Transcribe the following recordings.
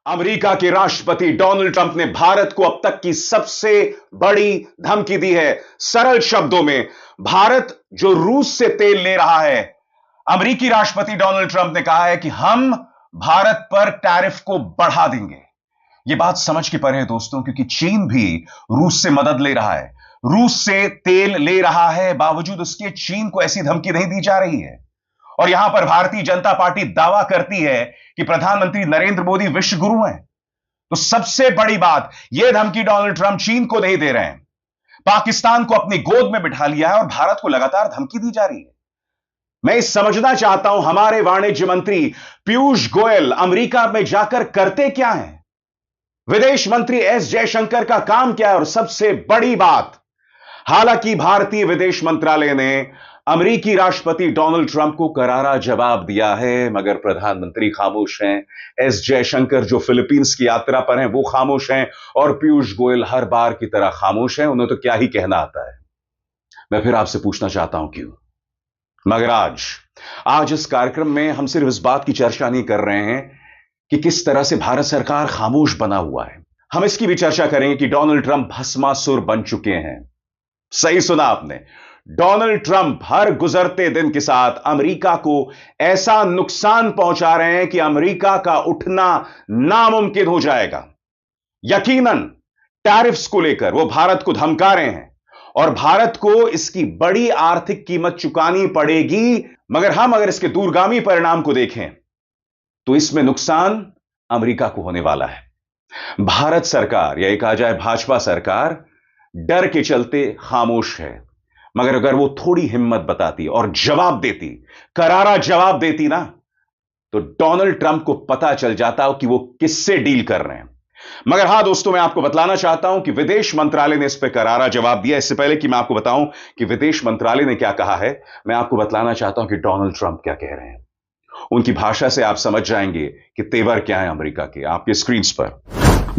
America के राष्ट्रपति Donald Trump ने भारत को अब तक की सबसे बड़ी धमकी दी है। सरल शब्दों में, भारत जो रूस से तेल ले रहा है, अमेरिकी राष्ट्रपति डोनाल्ड ट्रंप ने कहा है कि हम भारत पर टैरिफ को बढ़ा देंगे। यह बात समझ के परे है दोस्तों, क्योंकि चीन भी रूस से मदद ले रहा है, रूस से तेल ले रहा है। बावजूद उसके चीन को ऐसी धमकी नहीं दी जा रही है। और यहां पर भारतीय जनता पार्टी दावा करती है कि प्रधानमंत्री नरेंद्र मोदी विश्व गुरु हैं। तो सबसे बड़ी बात, यह धमकी डोनाल्ड ट्रंप चीन को नहीं दे रहे हैं, पाकिस्तान को अपनी गोद में बिठा लिया है और भारत को लगातार धमकी दी जा रही है। मैं इस समझना चाहता हूं, हमारे वाणिज्य मंत्री पीयूष गोयल अमेरिका में जाकर करते क्या हैं, विदेश मंत्री एस जयशंकर का काम क्या है, और सबसे बड़ी बात, हालांकि भारतीय विदेश मंत्रालय ने अमेरिकी राष्ट्रपति डोनाल्ड ट्रंप को करारा जवाब दिया है, मगर प्रधानमंत्री खामोश हैं। एस जयशंकर जो फिलीपींस की यात्रा पर हैं वो खामोश हैं, और पीयूष गोयल हर बार की तरह खामोश हैं। उन्हें तो क्या ही कहना आता है। मैं फिर आपसे पूछना चाहता हूं क्यों। मगर आज इस कार्यक्रम में हम सिर्फ इस बात की चर्चा नहीं कर रहे हैं कि किस तरह से भारत सरकार खामोश बना हुआ है, हम इसकी भी चर्चा करेंगे कि डोनाल्ड ट्रंप भस्मासुर बन चुके हैं। सही सुना आपने, डोनाल्ड ट्रंप हर गुजरते दिन के साथ अमेरिका को ऐसा नुकसान पहुंचा रहे हैं कि अमेरिका का उठना नामुमकिन हो जाएगा। यकीनन टैरिफ्स को लेकर वो भारत को धमका रहे हैं और भारत को इसकी बड़ी आर्थिक कीमत चुकानी पड़ेगी। मगर हम अगर इसके दूरगामी परिणाम को देखें तो इसमें नुकसान अमेरिका को होने वाला है। भारत सरकार, या कहा जाए भाजपा सरकार, डर के चलते खामोश है। मगर अगर वो थोड़ी हिम्मत बताती और जवाब देती, करारा जवाब देती ना, तो डोनाल्ड ट्रंप को पता चल जाता कि वो किससे डील कर रहे हैं। मगर हां दोस्तों, मैं आपको बतलाना चाहता हूं कि विदेश मंत्रालय ने इस पर करारा जवाब दिया। इससे पहले कि मैं आपको बताऊं कि विदेश मंत्रालय ने क्या कहा है, मैं आपको बतलाना चाहता हूं कि डोनाल्ड ट्रंप क्या कह रहे हैं। उनकी भाषा से आप समझ जाएंगे कि तेवर क्या है अमेरिका के। आपके स्क्रीन पर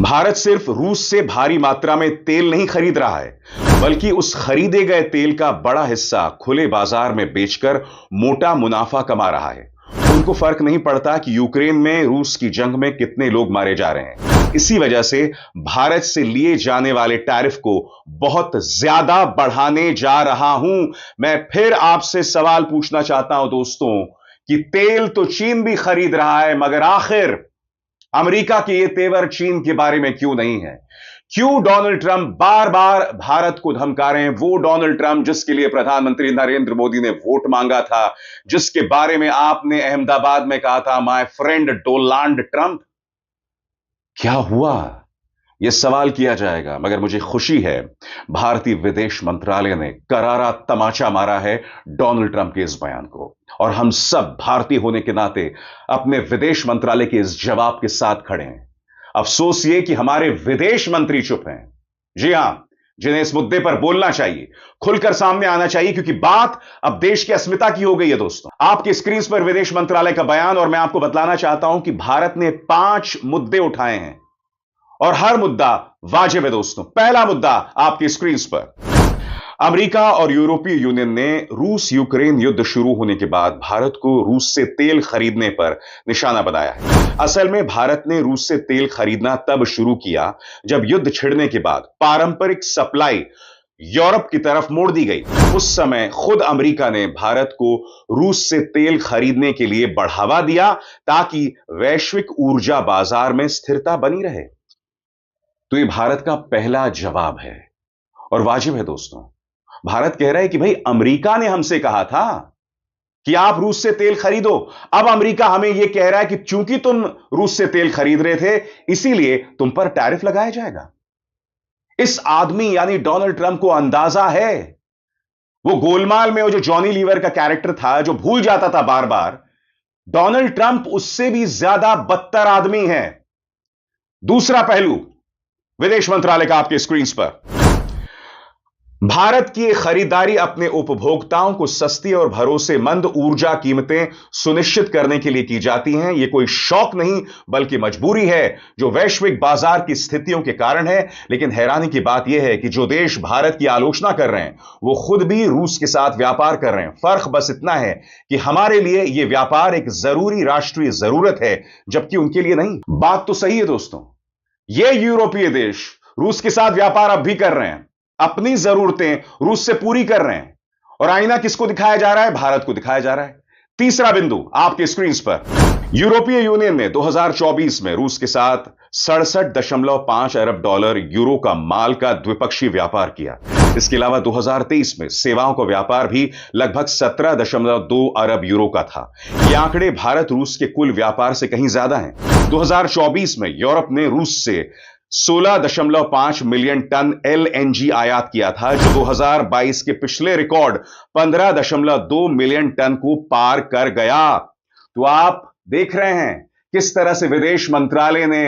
भारत सिर्फ रूस से भारी मात्रा में तेल नहीं खरीद रहा है, बल्कि उस खरीदे गए तेल का बड़ा हिस्सा खुले बाजार में बेचकर मोटा मुनाफा कमा रहा है। उनको फर्क नहीं पड़ता कि यूक्रेन में रूस की जंग में कितने लोग मारे जा रहे हैं। इसी वजह से भारत से लिए जाने वाले टैरिफ को बहुत ज्यादा बढ़ाने जा रहा हूं। मैं फिर आपसे सवाल पूछना चाहता हूं दोस्तों कि तेल तो चीन भी खरीद रहा है, मगर आखिर अमेरिका के ये तेवर चीन के बारे में क्यों नहीं है? क्यों डोनाल्ड ट्रंप बार बार भारत को धमका रहे हैं? वो डोनाल्ड ट्रंप जिसके लिए प्रधानमंत्री नरेंद्र मोदी ने वोट मांगा था, जिसके बारे में आपने अहमदाबाद में कहा था, माय फ्रेंड डोनाल्ड ट्रंप। क्या हुआ, यह सवाल किया जाएगा। मगर मुझे खुशी है, भारतीय विदेश मंत्रालय ने करारा तमाचा मारा है डोनाल्ड ट्रंप के इस बयान को, और हम सब भारतीय होने के नाते अपने विदेश मंत्रालय के इस जवाब के साथ खड़े हैं। अफसोस यह कि हमारे विदेश मंत्री चुप हैं। जी हां, जिन्हें इस मुद्दे पर बोलना चाहिए, खुलकर सामने आना चाहिए, क्योंकि बात अब देश की अस्मिता की हो गई है। दोस्तों, आपकी स्क्रीन पर विदेश मंत्रालय का बयान, और मैं आपको बतलाना चाहता हूं कि भारत ने 5 मुद्दे उठाए हैं और हर मुद्दा वाजिब है। दोस्तों, पहला मुद्दा आपकी स्क्रीन पर, अमेरिका और यूरोपीय यूनियन ने रूस यूक्रेन युद्ध शुरू होने के बाद भारत को रूस से तेल खरीदने पर निशाना बनाया है। असल में भारत ने रूस से तेल खरीदना तब शुरू किया जब युद्ध छिड़ने के बाद पारंपरिक सप्लाई यूरोप की तरफ मोड़ दी गई। उस समय खुद अमेरिका ने भारत को रूस से तेल खरीदने के लिए बढ़ावा दिया ताकि वैश्विक ऊर्जा बाजार में स्थिरता बनी रहे। तो यह भारत का पहला जवाब है और वाजिब है। दोस्तों, भारत कह रहा है कि भाई, अमेरिका ने हमसे कहा था कि आप रूस से तेल खरीदो। अब अमेरिका हमें यह कह रहा है कि चूंकि तुम रूस से तेल खरीद रहे थे, इसीलिए तुम पर टैरिफ लगाया जाएगा। इस आदमी यानी डोनाल्ड ट्रंप को अंदाजा है, वो गोलमाल में वो जो जॉनी लीवर का कैरेक्टर था, जो भूल जाता था बार बार, डोनाल्ड ट्रंप उससे भी ज्यादा बदतर आदमी है। दूसरा पहलू विदेश मंत्रालय का आपके स्क्रीन पर, भारत की खरीदारी अपने उपभोक्ताओं को सस्ती और भरोसेमंद ऊर्जा कीमतें सुनिश्चित करने के लिए की जाती हैं। यह कोई शौक नहीं बल्कि मजबूरी है जो वैश्विक बाजार की स्थितियों के कारण है। लेकिन हैरानी की बात यह है कि जो देश भारत की आलोचना कर रहे हैं वो खुद भी रूस के साथ व्यापार कर रहे हैं। फर्क बस इतना है कि हमारे लिए यह व्यापार एक जरूरी राष्ट्रीय जरूरत है जबकि उनके लिए नहीं। बात तो सही है दोस्तों, ये यूरोपीय देश रूस के साथ व्यापार अब भी कर रहे हैं, अपनी जरूरतें रूस से पूरी कर रहे हैं और आईना किसको दिखाया जा रहा है? भारत को दिखाया जा रहा है। तीसरा बिंदु आपके स्क्रीन पर, यूरोपीय यूनियन ने 2024 में रूस के साथ 67.5 अरब डॉलर यूरो का माल का द्विपक्षीय व्यापार किया। इसके अलावा 2023 में सेवाओं का व्यापार भी लगभग 17.2 अरब यूरो का था। ये आंकड़े भारत रूस के कुल व्यापार से कहीं ज्यादा हैं। 2024 में यूरोप ने रूस से 16.5 मिलियन टन एलएनजी आयात किया था जो 2022 के पिछले रिकॉर्ड 15.2 मिलियन टन को पार कर गया। तो आप देख रहे हैं किस तरह से विदेश मंत्रालय ने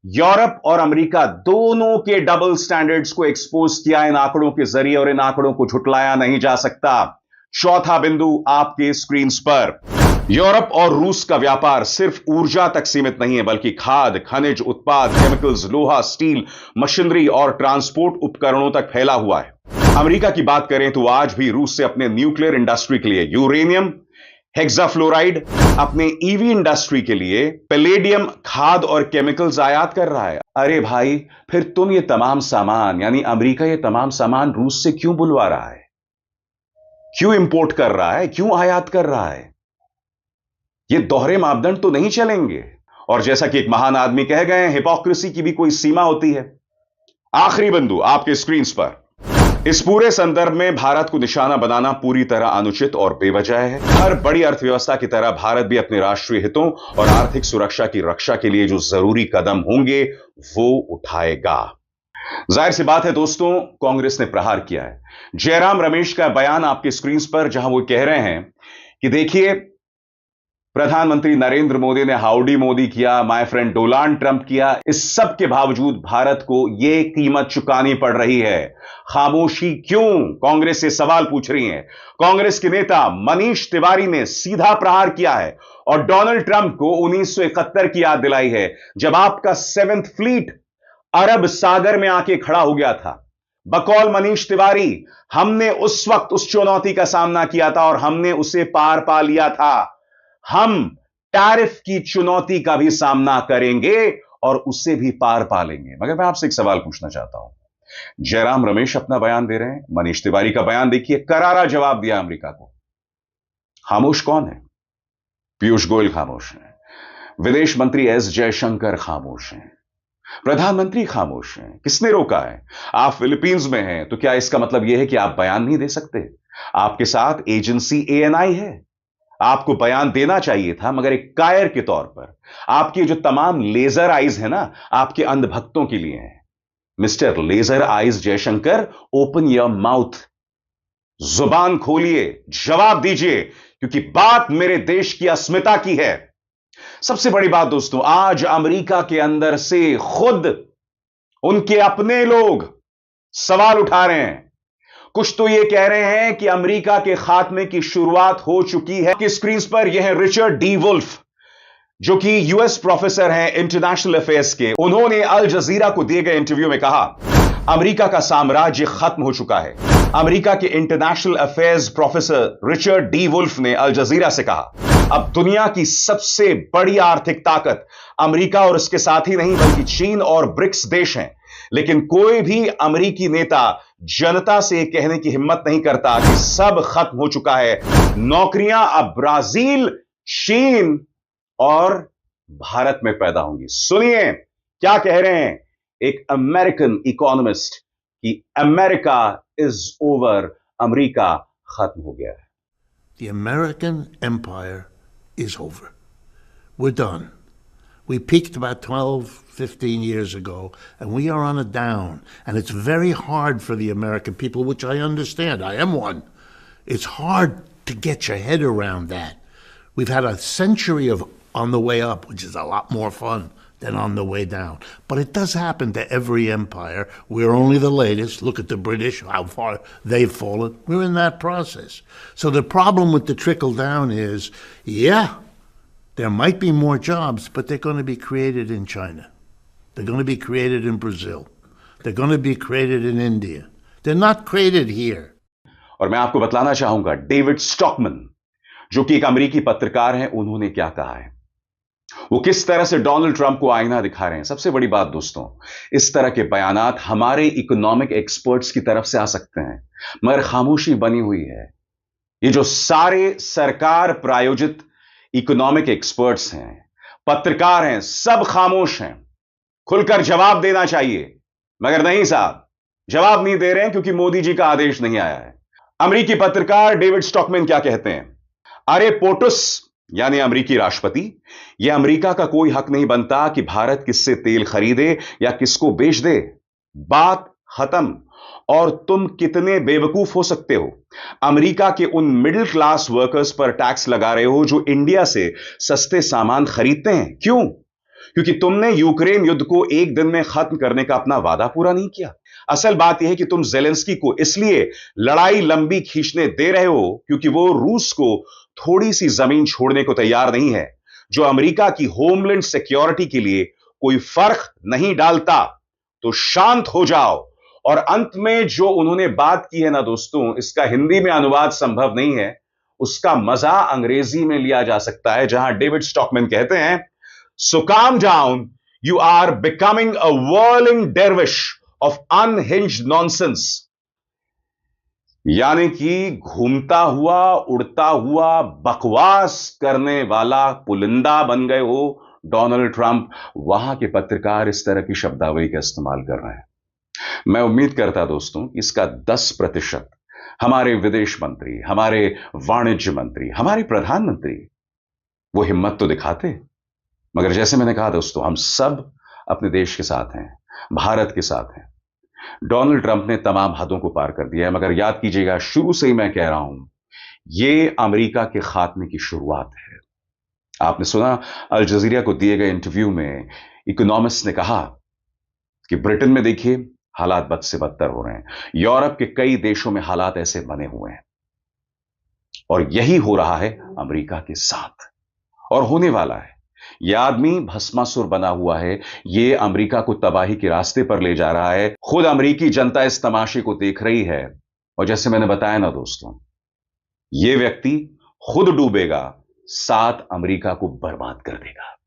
यूरोप और अमेरिका दोनों के डबल स्टैंडर्ड्स को एक्सपोज किया इन आंकड़ों के जरिए, और इन आंकड़ों को झुटलाया नहीं जा सकता। चौथा बिंदु आपके स्क्रीन पर, यूरोप और रूस का व्यापार सिर्फ ऊर्जा तक सीमित नहीं है बल्कि खाद्य, खनिज उत्पाद, केमिकल्स, लोहा, स्टील, मशीनरी और ट्रांसपोर्ट उपकरणों तक फैला हुआ है। अमेरिका की बात करें तो आज भी रूस से अपने न्यूक्लियर इंडस्ट्री के लिए यूरेनियम, हेक्साफ्लोराइड, अपने ईवी इंडस्ट्री के लिए पैलेडियम, खाद और केमिकल्स आयात कर रहा है। अरे भाई, फिर तुम ये तमाम सामान यानी अमेरिका ये तमाम सामान रूस से क्यों बुलवा रहा है? क्यों इंपोर्ट कर रहा है? क्यों आयात कर रहा है? ये दोहरे मापदंड तो नहीं चलेंगे। और जैसा कि एक महान आदमी कह गए हैं, हिपोक्रेसी की भी कोई सीमा होती है। आखिरी बिंदु आपके स्क्रीन पर, इस पूरे संदर्भ में भारत को निशाना बनाना पूरी तरह अनुचित और बेवजह है। हर बड़ी अर्थव्यवस्था की तरह भारत भी अपने राष्ट्रीय हितों और आर्थिक सुरक्षा की रक्षा के लिए जो जरूरी कदम होंगे वो उठाएगा। जाहिर सी बात है दोस्तों, कांग्रेस ने प्रहार किया है। जयराम रमेश का बयान आपके स्क्रीन पर, जहां वो कह रहे हैं कि देखिए, प्रधानमंत्री नरेंद्र मोदी ने हाउडी मोदी किया, माय फ्रेंड डोनाल्ड ट्रंप किया, इस सब के बावजूद भारत को यह कीमत चुकानी पड़ रही है। खामोशी क्यों? कांग्रेस से सवाल पूछ रही है। कांग्रेस के नेता मनीष तिवारी ने सीधा प्रहार किया है और डोनाल्ड ट्रंप को 1971 की याद दिलाई है जब आपका 7th फ्लीट अरब सागर में आके खड़ा हो गया था। बकौल मनीष तिवारी, हमने उस वक्त उस चुनौती का सामना किया था और हमने उसे पार पा लिया था। हम टैरिफ की चुनौती का भी सामना करेंगे और उसे भी पार पा लेंगे। मगर मैं आपसे एक सवाल पूछना चाहता हूं। जयराम रमेश अपना बयान दे रहे हैं, मनीष तिवारी का बयान देखिए, करारा जवाब दिया अमेरिका को। खामोश कौन है? पीयूष गोयल खामोश हैं, विदेश मंत्री एस जयशंकर खामोश हैं, प्रधानमंत्री खामोश हैं। किसने रोका है? आप फिलीपींस में हैं तो क्या इसका मतलब यह है कि आप बयान नहीं दे सकते? आपके साथ एजेंसी एएनआई है, आपको बयान देना चाहिए था, मगर एक कायर के तौर पर। आपकी जो तमाम लेजर आइज है ना, आपके अंधभक्तों के लिए है। Mister laser eyes Jaishankar, open your mouth, जुबान खोलिए, जवाब दीजिए, क्योंकि बात मेरे देश की अस्मिता की है। सबसे बड़ी बात दोस्तों, आज अमेरिका के अंदर से खुद उनके अपने लोग सवाल उठा रहे हैं। कुछ तो यह कह रहे हैं कि अमेरिका के खात्मे की शुरुआत हो चुकी है। कि स्क्रीन पर यह है रिचर्ड डी वुल्फ, जो कि यूएस प्रोफेसर हैं इंटरनेशनल अफेयर्स के। उन्होंने अल जजीरा को दिए गए इंटरव्यू में कहा, अमेरिका का साम्राज्य खत्म हो चुका है। अमेरिका के international affairs professor Richard D Wolff ने अल जजीरा से कहा, अब दुनिया की सबसे बड़ी आर्थिक ताकत अमेरिका और इसके साथ ही नहीं बल्कि चीन और ब्रिक्स देश हैं। लेकिन कोई भी अमेरिकी नेता जनता से कहने की हिम्मत नहीं करता कि सब खत्म हो चुका है। नौकरियां अब ब्राजील, चीन और भारत में पैदा होंगी। सुनिए क्या कह रहे हैं एक अमेरिकन इकोनॉमिस्ट कि अमेरिका इज ओवर, अमेरिका खत्म हो गया है। The American empire is over. We're done. We peaked about 12, 15 years ago, and we are on a down. And it's very hard for the American people, which I understand. I am one. It's hard to get your head around that. We've had a century of on the way up, which is a lot more fun than on the way down. But it does happen to every empire. We're only the latest. Look at the British, how far they've fallen. We're in that process. So the problem with the trickle down is, yeah, there might be more jobs, but they're going to be created in China. They're going to be created in Brazil. They're going to be created in India. They're not created here. और मैं आपको बतलाना चाहूंगा, David स्टॉकमन, जो कि एक अमेरिकी पत्रकार हैं, उन्होंने क्या कहा है, वो किस तरह से डोनाल्ड ट्रंप को आईना दिखा रहे हैं। सबसे बड़ी बात दोस्तों, इस तरह के बयानात हमारे इकोनॉमिक एक्सपर्ट्स की तरफ से आ सकते हैं, मगर खामोशी बनी हुई है। ये जो सारे सरकार प्रायोजित इकोनॉमिक एक्सपर्ट्स हैं, पत्रकार हैं, सब खामोश हैं। खुलकर जवाब देना चाहिए, मगर नहीं साहब, जवाब नहीं दे रहे हैं क्योंकि मोदी जी का आदेश नहीं आया है। अमेरिकी पत्रकार डेविड स्टॉकमैन क्या कहते हैं? अरे पोटुस यानी अमेरिकी राष्ट्रपति, यह अमेरिका का कोई हक नहीं बनता कि भारत किससे तेल खरीदे या किसको बेच दे। बात खत्म। और तुम कितने बेवकूफ हो सकते हो, अमेरिका के उन मिडिल क्लास वर्कर्स पर टैक्स लगा रहे हो जो इंडिया से सस्ते सामान खरीदते हैं। क्यों? क्योंकि तुमने यूक्रेन युद्ध को एक दिन में खत्म करने का अपना वादा पूरा नहीं किया। असल बात यह है कि तुम ज़ेलेंस्की को इसलिए लड़ाई लंबी खींचने दे रहे हो क्योंकि वो रूस को थोड़ी सी जमीन छोड़ने को तैयार नहीं है, जो अमेरिका की होमलैंड सिक्योरिटी के लिए कोई फर्क नहीं डालता। तो शांत हो जाओ। और अंत में जो उन्होंने बात की है ना दोस्तों, इसका हिंदी में अनुवाद संभव नहीं है, उसका मजा अंग्रेजी में लिया जा सकता है, जहां डेविड स्टॉकमैन कहते हैं, so calm down, you are becoming a whirling dervish of unhinged nonsense। यानी कि घूमता हुआ, उड़ता हुआ, बकवास करने वाला पुलिंदा बन गए हो डोनाल्ड ट्रंप। वहां के पत्रकार इस तरह की शब्दावली का इस्तेमाल कर रहे हैं। मैं उम्मीद करता दोस्तों, इसका 10% हमारे विदेश मंत्री, हमारे वाणिज्य मंत्री, हमारे प्रधानमंत्री वो हिम्मत तो दिखाते। मगर जैसे मैंने कहा दोस्तों, हम सब अपने देश के साथ हैं, भारत के साथ हैं। डोनाल्ड ट्रंप ने तमाम हदों को पार कर दिया है, मगर याद कीजिएगा, शुरू से ही मैं कह रहा हूं, यह अमेरिका के खात्मे की शुरुआत है। आपने सुना अल जजीरा को दिए गए इंटरव्यू में इकोनॉमिस्ट ने कहा कि ब्रिटेन में देखिए हालात बद से बदतर हो रहे हैं, यूरोप के कई देशों में हालात ऐसे बने हुए हैं, और यही हो रहा है अमेरिका के साथ और होने वाला है। यह आदमी भस्मासुर बना हुआ है, यह अमेरिका को तबाही के रास्ते पर ले जा रहा है। खुद अमेरिकी जनता इस तमाशे को देख रही है, और जैसे मैंने बताया ना दोस्तों, यह व्यक्ति खुद डूबेगा, साथ अमेरिका को बर्बाद कर देगा।